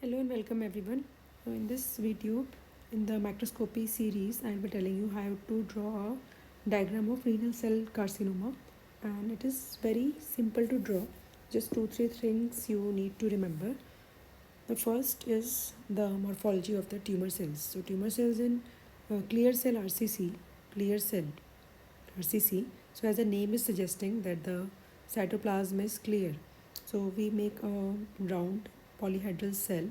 Hello and welcome everyone. In this video, in the microscopy series, I will be telling you how to draw a diagram of renal cell carcinoma, and it is very simple to draw. Just 2-3 things you need to remember. The first is the morphology of the tumor cells. So tumor cells in clear cell RCC, clear cell RCC. So as the name is suggesting that the cytoplasm is clear. So we make a round polyhedral cell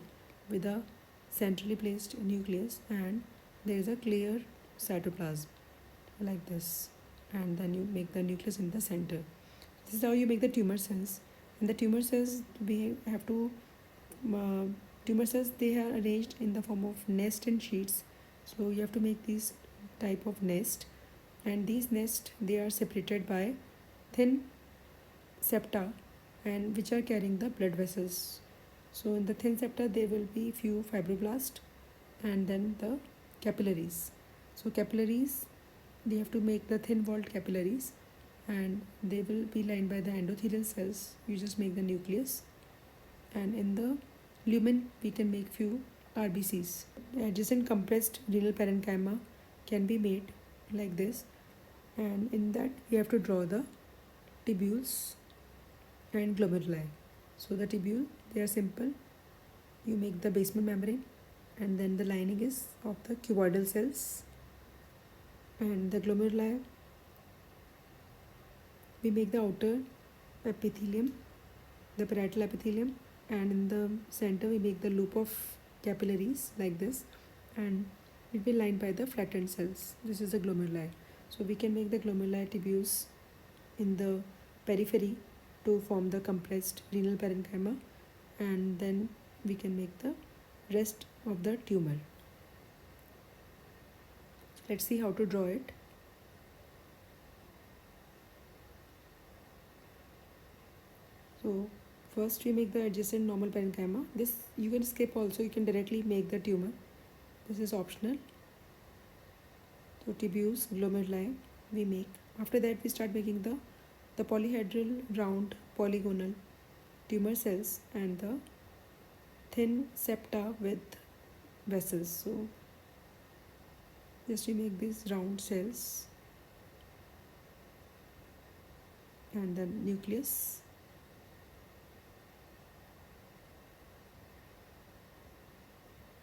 with a centrally placed nucleus, and there is a clear cytoplasm like this, and then you make the nucleus in the center. This is how you make the tumor cells. And the tumor cells, we have to uh, tumor cells, they are arranged in the form of nest and sheets. So you have to make these type of nest, and these nests, they are separated by thin septa, and which are carrying the blood vessels. So in the thin septa there will be few fibroblasts and then the capillaries. So capillaries, they have to make the thin walled capillaries, and they will be lined by the endothelial cells. You just make the nucleus, and in the lumen we can make few RBCs. The adjacent compressed renal parenchyma can be made like this, and in that we have to draw the tubules and glomeruli. So the tubule, they are simple. You make the basement membrane, and then the lining is of the cuboidal cells, and the glomeruli, we make the outer epithelium, the parietal epithelium, and in the center we make the loop of capillaries like this, and it will be lined by the flattened cells. This is the glomeruli. So we can make the glomeruli tubules in the periphery to form the compressed renal parenchyma, and then we can make the rest of the tumor. Let's see how to draw it. So first we make the adjacent normal parenchyma. This you can skip also, you can directly make the tumor. This is optional. So tubules, glomeruli we make. After that we start making the polyhedral round polygonal tumor cells and the thin septa with vessels. So just we make these round cells and the nucleus.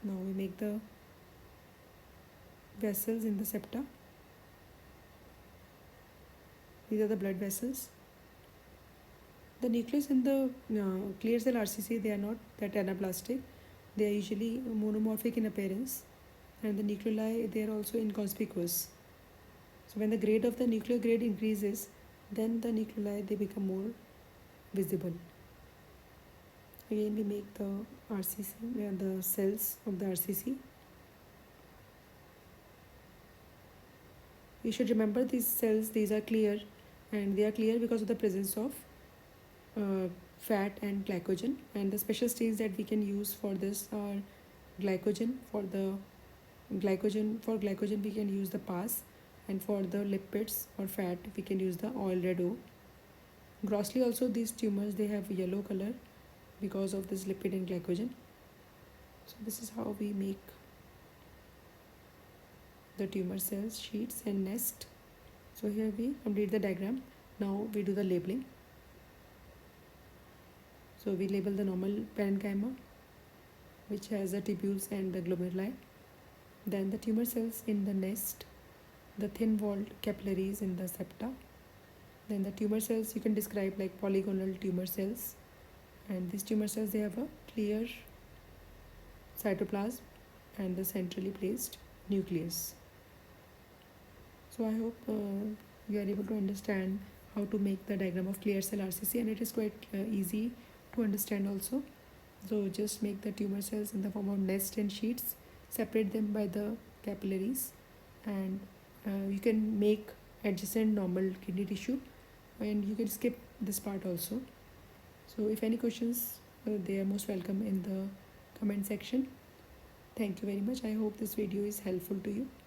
Now we make the vessels in the septa. These are the blood vessels. The nucleus in the clear cell RCC, they are not that anaplastic. They are usually monomorphic in appearance, and the nucleoli, they are also inconspicuous. So when the grade of the nuclear grade increases, then the nucleoli, they become more visible. Again we make the RCC, the cells of the RCC. You should remember these cells, these are clear, and they are clear because of the presence of fat and glycogen, and the special stains that we can use for this are glycogen. For glycogen we can use the PAS, and for the lipids or fat we can use the oil red O. Grossly also these tumors, they have yellow color because of this lipid and glycogen. So this is how we make the tumor cells, sheets and nest. So here we complete the diagram. Now we do the labeling. So we label the normal parenchyma, which has the tubules and the glomeruli. Then the tumor cells in the nest, the thin walled capillaries in the septa. Then the tumor cells you can describe like polygonal tumor cells, and these tumor cells, they have a clear cytoplasm and the centrally placed nucleus. So I hope you are able to understand how to make the diagram of clear cell RCC, and it is quite easy to understand also. So just make the tumor cells in the form of nest and sheets, separate them by the capillaries, and you can make adjacent normal kidney tissue, and you can skip this part also. So if any questions, they are most welcome in the comment section. Thank you very much. I hope this video is helpful to you.